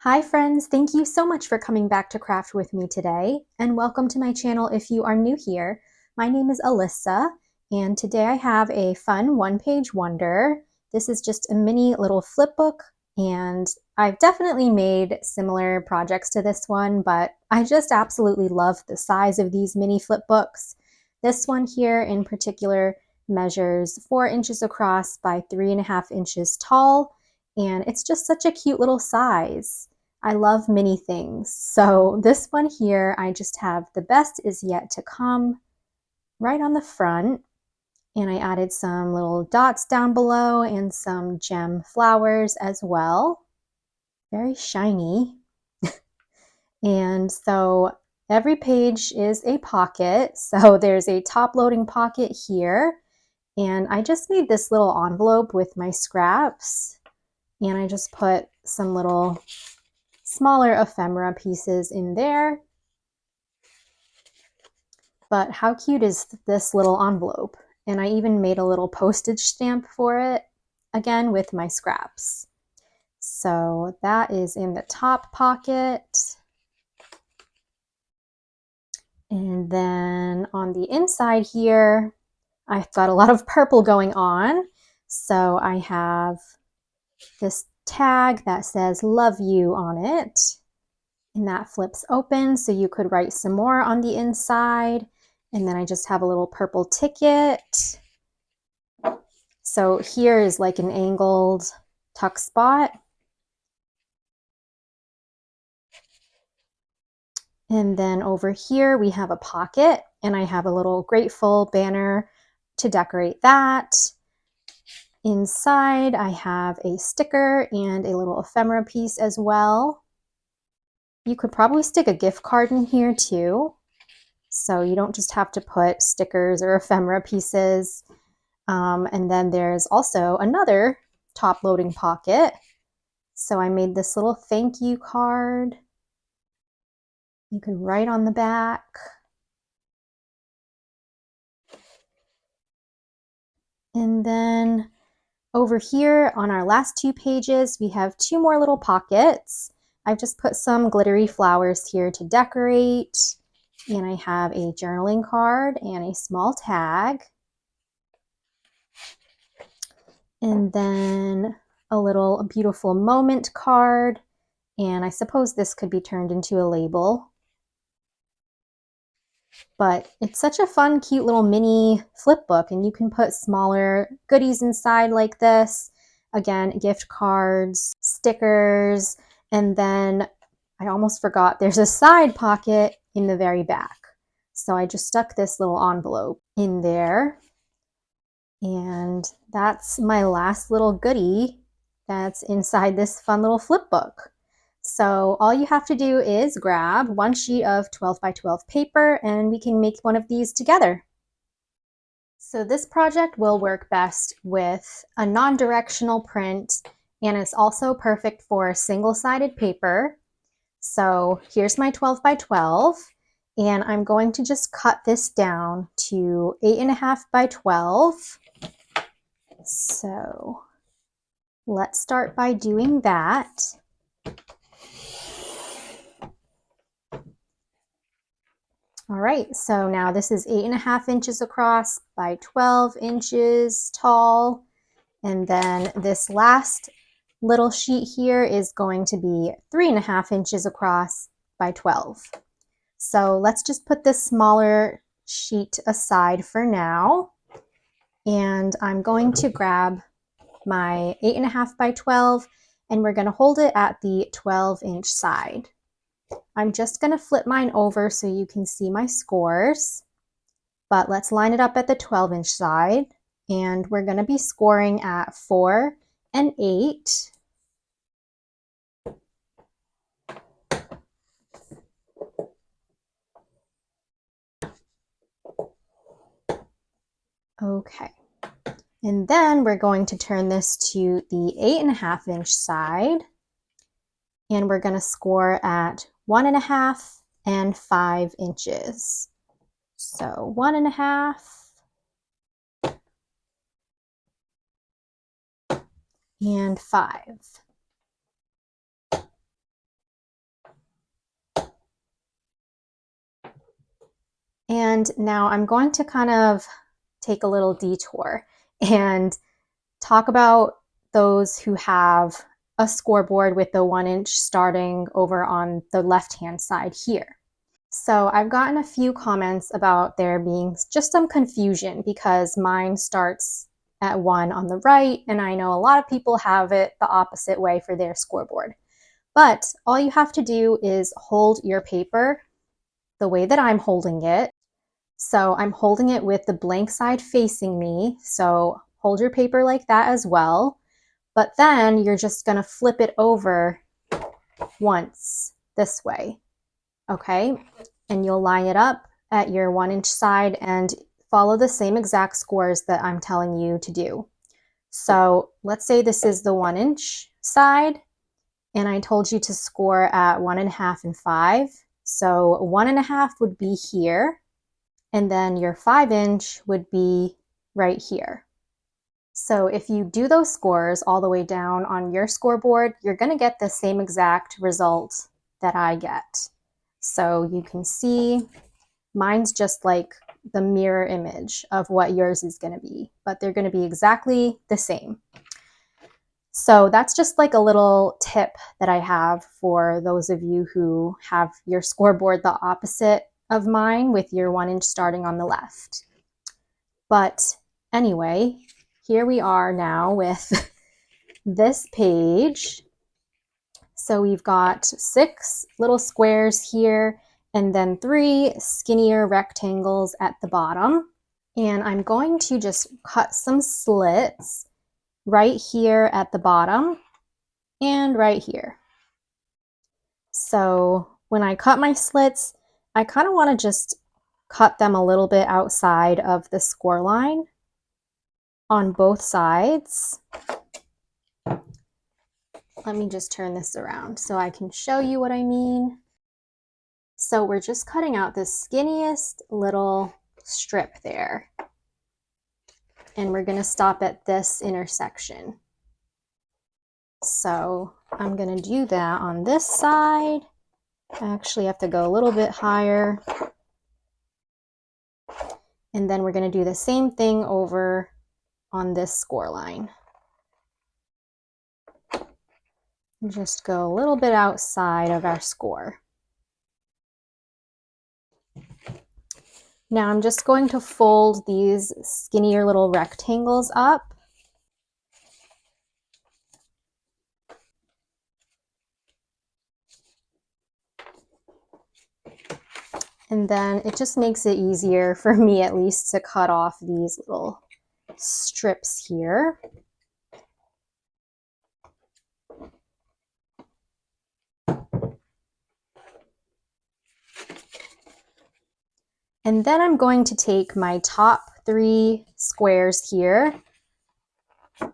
Hi friends, thank you so much for coming back to craft with me today, and welcome to my channel if you are new here. My name is Alyssa, and today I have a fun one-page wonder. This is just a mini little flip book, and I've definitely made similar projects to this one, but I just absolutely love the size of these mini flip books. This one here in particular measures 4 inches across by 3.5 inches tall, and it's just such a cute little size. I love many things. So this one here, I just have the best is yet to come right on the front. And I added some little dots down below and some gem flowers as well. Very shiny. And so every page is a pocket. So there's a top loading pocket here. And I just made this little envelope with my scraps. And I just put some little smaller ephemera pieces in there. But how cute is this little envelope? And I even made a little postage stamp for it, again with my scraps. So that is in the top pocket. And then on the inside here, I've got a lot of purple going on. So I have this tag that says love you on it. And that flips open so you could write some more on the inside. And then I just have a little purple ticket. So here is like an angled tuck spot. And then over here we have a pocket, and I have a little grateful banner to decorate that. Inside I have a sticker and a little ephemera piece as well. You could probably stick a gift card in here too. So you don't just have to put stickers or ephemera pieces. And then there's also another top loading pocket. So I made this little thank you card. You can write on the back. And then over here on our last 2 pages, we have 2 more little pockets. I've just put some glittery flowers here to decorate. And I have a journaling card and a small tag. And then a little beautiful moment card. And I suppose this could be turned into a label. But it's such a fun, cute little mini flip book, and you can put smaller goodies inside like this. Again, gift cards, stickers, and then I almost forgot there's a side pocket in the very back. So I just stuck this little envelope in there. And that's my last little goodie that's inside this fun little flip book. So all you have to do is grab 1 sheet of 12 by 12 paper, and we can make one of these together. So this project will work best with a non-directional print, and it's also perfect for single-sided paper. So here's my 12 by 12, and I'm going to just cut this down to 8.5 by 12. So let's start by doing that. All right, so now this is 8.5 inches across by 12 inches tall. And then this last little sheet here is going to be 3.5 inches across by 12. So let's just put this smaller sheet aside for now. And I'm going to grab my 8.5 by 12, and we're going to hold it at the 12-inch side. I'm just going to flip mine over so you can see my scores, but let's line it up at the 12-inch side, and we're going to be scoring at 4 and 8. Okay, and then we're going to turn this to the 8.5-inch side, and we're going to score at 1.5 and 5 inches. So 1.5 and 5. And now I'm going to kind of take a little detour and talk about those who have a scoreboard with the 1 inch starting over on the left-hand side here. So I've gotten a few comments about there being just some confusion because mine starts at 1 on the right, and I know a lot of people have it the opposite way for their scoreboard. But all you have to do is hold your paper the way that I'm holding it. So I'm holding it with the blank side facing me, so hold your paper like that as well. But then you're just going to flip it over once this way, okay? And you'll line it up at your 1 inch side and follow the same exact scores that I'm telling you to do. So let's say this is the 1 inch side, and I told you to score at 1.5 and 5. So 1.5 would be here, and then your 5 inch would be right here. So if you do those scores all the way down on your scoreboard, you're going to get the same exact result that I get. So you can see mine's just like the mirror image of what yours is going to be, but they're going to be exactly the same. So that's just like a little tip that I have for those of you who have your scoreboard the opposite of mine with your 1 inch starting on the left. But anyway, here we are now with this page. So we've got 6 little squares here and then 3 skinnier rectangles at the bottom. And I'm going to just cut some slits right here at the bottom and right here. So when I cut my slits, I kind of want to just cut them a little bit outside of the score line on both sides. Let me just turn this around so I can show you what I mean. So we're just cutting out the skinniest little strip there. And we're going to stop at this intersection. So I'm going to do that on this side. I actually have to go a little bit higher. And then we're going to do the same thing over on this score line. Just go a little bit outside of our score. Now I'm just going to fold these skinnier little rectangles up. And then it just makes it easier for me at least to cut off these little strips here. And then I'm going to take my top 3 squares here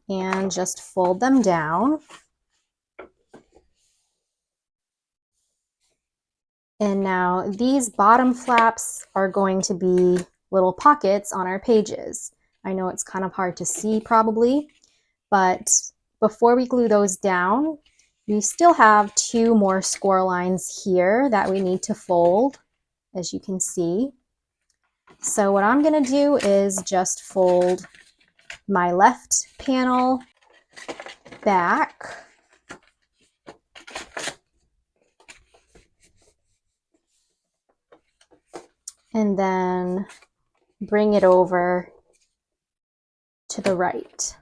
and just fold them down. And now these bottom flaps are going to be little pockets on our pages. I know it's kind of hard to see probably, but before we glue those down, we still have 2 more score lines here that we need to fold, as you can see. So what I'm going to do is just fold my left panel back. And then bring it over to the right.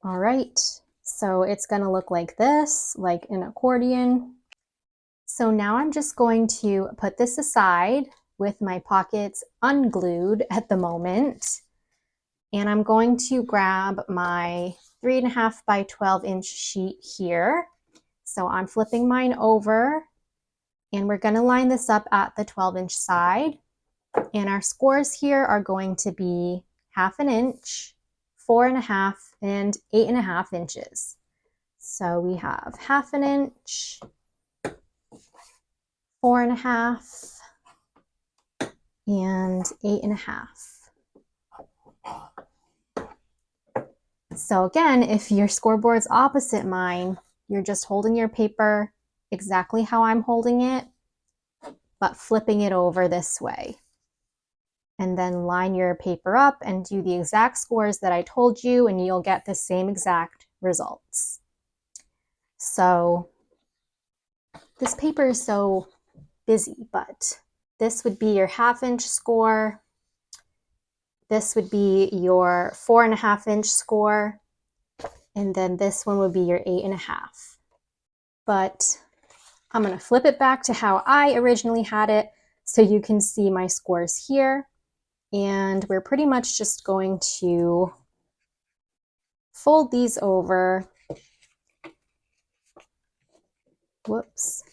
All right, so it's going to look like this, like an accordion. So now I'm just going to put this aside with my pockets unglued at the moment. And I'm going to grab my 3.5 by 12 inch sheet here. So I'm flipping mine over and we're going to line this up at the 12 inch side. And our scores here are going to be 1/2 inch, 4.5, and 8.5 inches. So we have 1/2 inch, 4.5, and 8.5. So again, if your scoreboard's opposite mine, you're just holding your paper exactly how I'm holding it, but flipping it over this way. And then line your paper up and do the exact scores that I told you, and you'll get the same exact results. So this paper is so busy, but this would be your 1/2 inch score. This would be your 4.5 inch score. And then this one would be your 8.5. But I'm going to flip it back to how I originally had it so you can see my scores here. And we're pretty much just going to fold these over. Whoops.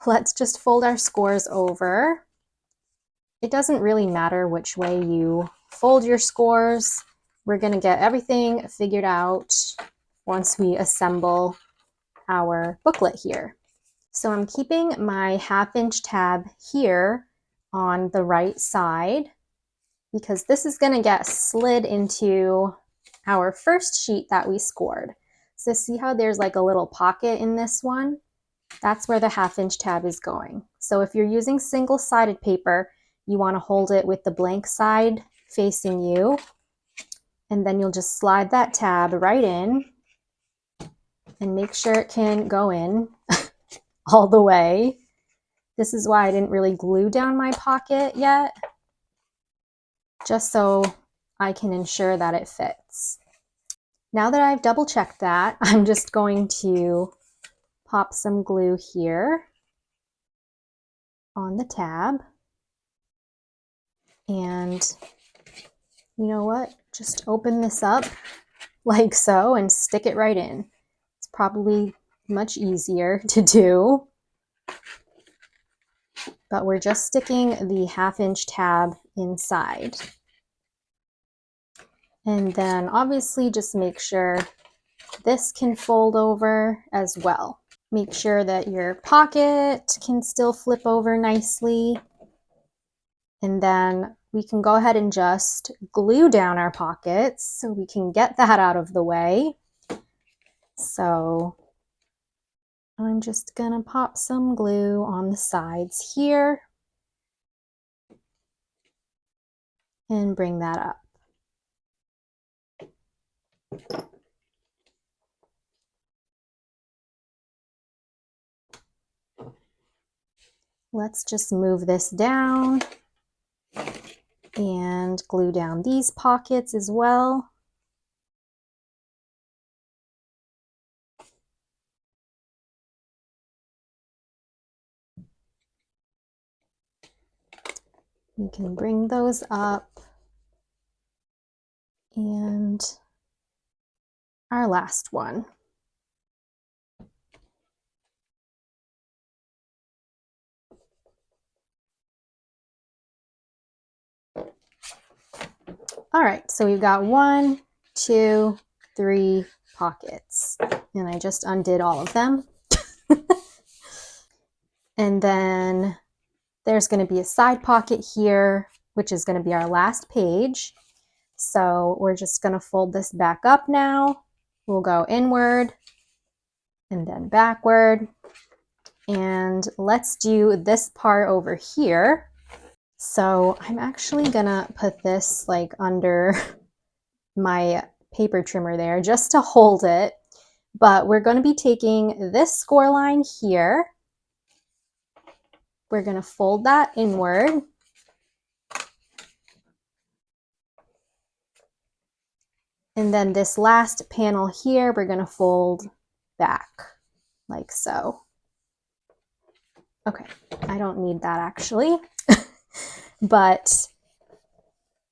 Let's just fold our scores over. It doesn't really matter which way you fold your scores. We're going to get everything figured out once we assemble our booklet here. So I'm keeping my 1/2 inch tab here on the right side because this is going to get slid into our first sheet that we scored. So see how there's like a little pocket in this one? That's where the 1/2 inch tab is going. So if you're using single-sided paper, you want to hold it with the blank side facing you, and then you'll just slide that tab right in and make sure it can go in all the way. This is why I didn't really glue down my pocket yet, just so I can ensure that it fits. Now that I've double checked that, I'm just going to pop some glue here on the tab. And you know what? Just open this up like so and stick it right in. It's probably much easier to do. But we're just sticking the 1/2 inch tab inside. And then obviously just make sure this can fold over as well. Make sure that your pocket can still flip over nicely. And then we can go ahead and just glue down our pockets so we can get that out of the way. So I'm just gonna pop some glue on the sides here and bring that up. Let's just move this down and glue down these pockets as well. We can bring those up. And our last one. All right, so we've got 1, 2, 3 pockets. And I just undid all of them. And then there's going to be a side pocket here, which is going to be our last page. So we're just going to fold this back up now. We'll go inward and then backward. And let's do this part over here. So I'm actually going to put this like under my paper trimmer there just to hold it. But we're going to be taking this score line here. We're going to fold that inward. And then this last panel here, we're going to fold back like so. Okay, I don't need that actually. But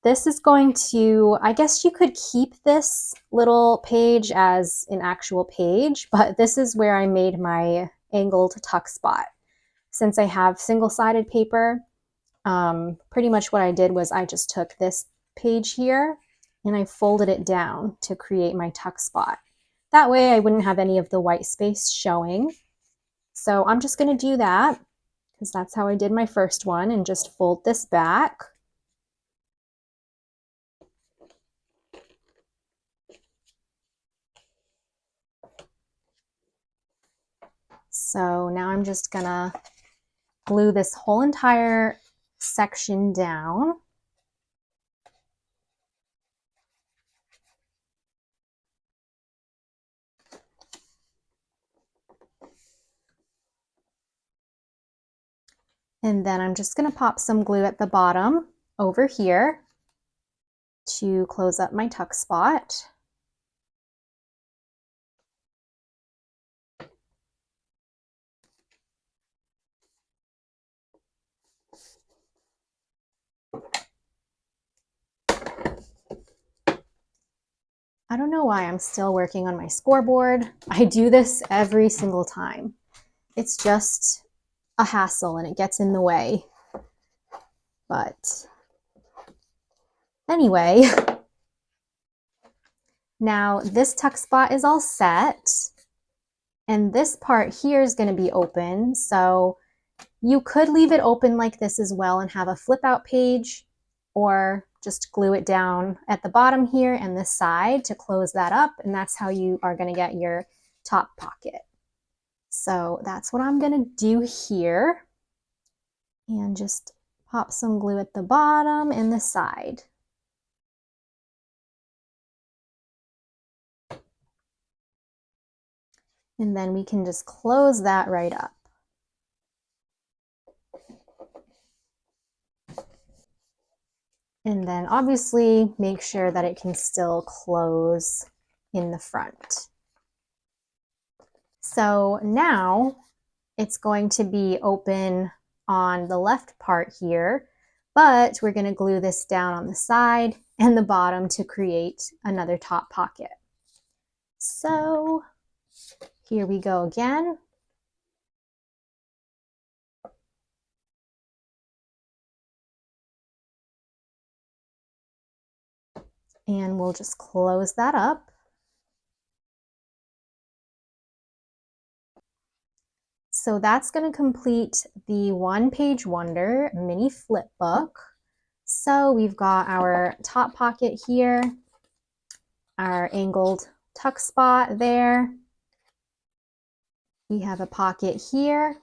this is going to, I guess you could keep this little page as an actual page, but this is where I made my angled tuck spot. Since I have single-sided paper, pretty much what I did was I just took this page here and I folded it down to create my tuck spot. That way I wouldn't have any of the white space showing. So I'm just going to do that because that's how I did my first one, and just fold this back. So now I'm just gonna glue this whole entire section down. And then I'm just gonna pop some glue at the bottom over here to close up my tuck spot. I don't know why I'm still working on my scoreboard. I do this every single time. It's just a hassle and it gets in the way. But anyway, now this tuck spot is all set. And this part here is going to be open. So you could leave it open like this as well and have a flip out page, or just glue it down at the bottom here and this side to close that up. And that's how you are going to get your top pocket. So that's what I'm going to do here. And just pop some glue at the bottom and the side. And then we can just close that right up. And then obviously make sure that it can still close in the front. So now it's going to be open on the left part here, but we're going to glue this down on the side and the bottom to create another top pocket. So here we go again. And we'll just close that up. So that's going to complete the one-page wonder mini flip book. So we've got our top pocket here, our angled tuck spot there. We have a pocket here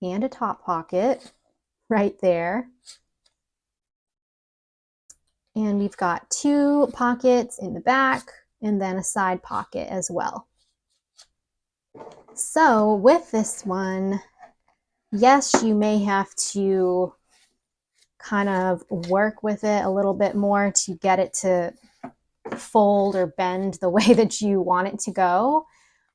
and a top pocket right there. And we've got two pockets in the back and then a side pocket as well. So with this one, yes, you may have to kind of work with it a little bit more to get it to fold or bend the way that you want it to go.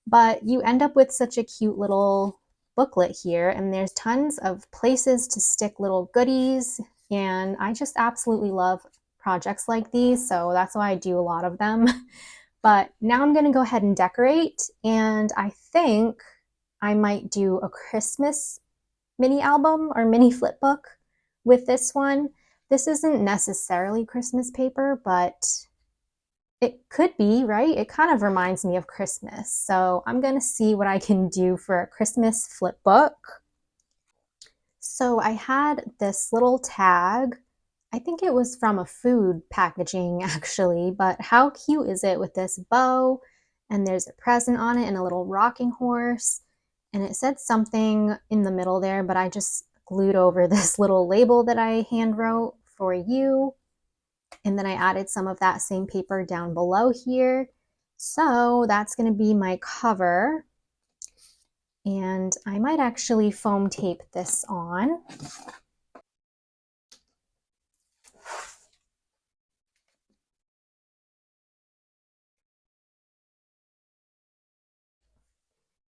But you end up with such a cute little booklet here, and there's tons of places to stick little goodies. And I just absolutely love projects like these, so that's why I do a lot of them. But now I'm going to go ahead and decorate, and I think I might do a Christmas mini album or mini flip book with this one. This isn't necessarily Christmas paper, but it could be, right? It kind of reminds me of Christmas. So I'm going to see what I can do for a Christmas flip book. So I had this little tag. I think it was from a food packaging actually, but how cute is it with this bow, and there's a present on it and a little rocking horse, and it said something in the middle there, but I just glued over this little label that I hand wrote for you, and then I added some of that same paper down below here. So that's going to be my cover, and I might actually foam tape this on.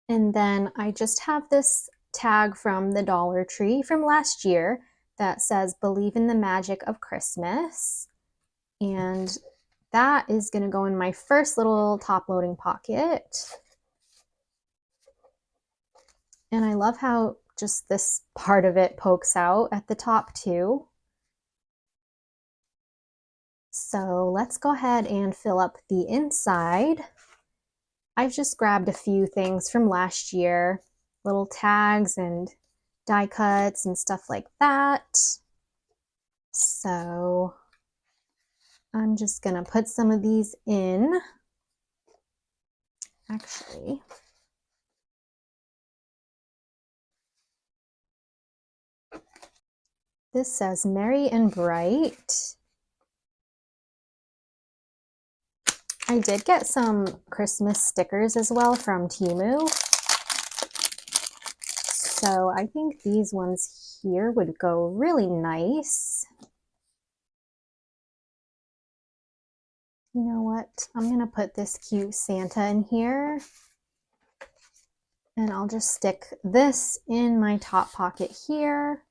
And then I just have this tag from the Dollar Tree from last year that says, "Believe in the magic of Christmas." And that is going to go in my first little top loading pocket. And I love how just this part of it pokes out at the top too. So let's go ahead and fill up the inside. I've just grabbed a few things from last year, little tags and die cuts and stuff like that. So I'm just gonna put some of these in. Actually, This says Merry and Bright. I did get some Christmas stickers as well from Temu. So I think these ones here would go really nice. You know what? I'm gonna put this cute Santa in here. And I'll just stick this in my top pocket here.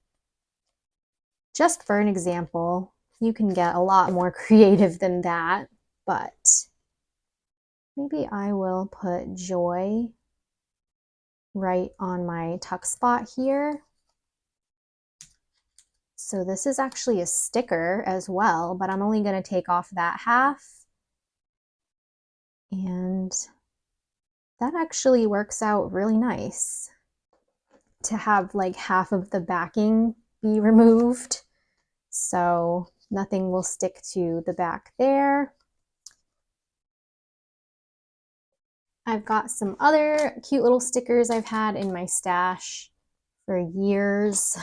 Just for an example. You can get a lot more creative than that, but maybe I will put Joy right on my tuck spot here. So this is actually a sticker as well, but I'm only going to take off that half. And that actually works out really nice to have like half of the backing be removed. So nothing will stick to the back there. I've got some other cute little stickers I've had in my stash for years.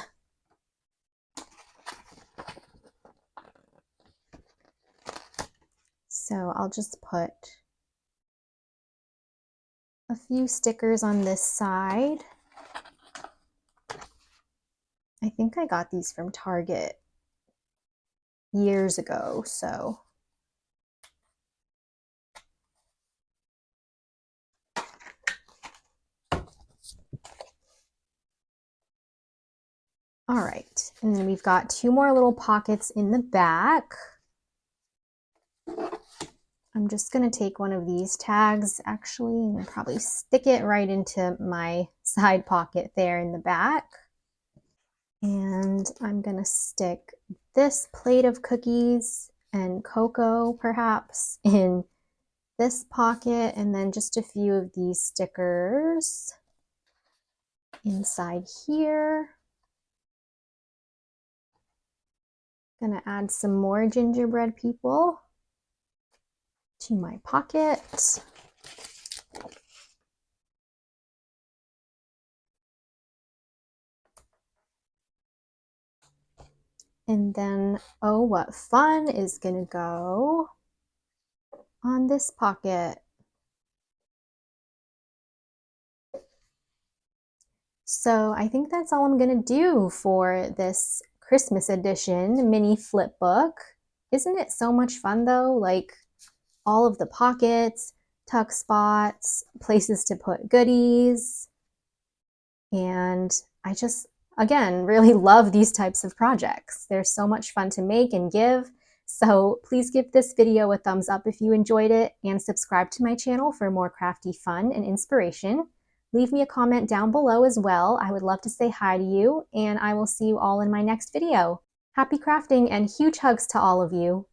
So I'll just put a few stickers on this side. I think I got these from Target years ago, so. All right, and then we've got two more little pockets in the back. I'm just gonna take one of these tags actually and probably stick it right into my side pocket there in the back. And I'm gonna stick this plate of cookies and cocoa perhaps in this pocket, and then just a few of these stickers inside here. Gonna add some more gingerbread people to my pocket. And then, oh, what fun is gonna go on this pocket. So I think that's all I'm gonna do for this Christmas edition mini flip book. Isn't it so much fun though? Like all of the pockets, tuck spots, places to put goodies. And I just, again, really love these types of projects. They're so much fun to make and give. So please give this video a thumbs up if you enjoyed it, and subscribe to my channel for more crafty fun and inspiration. Leave me a comment down below as well. I would love to say hi to you, and I will see you all in my next video. Happy crafting and huge hugs to all of you.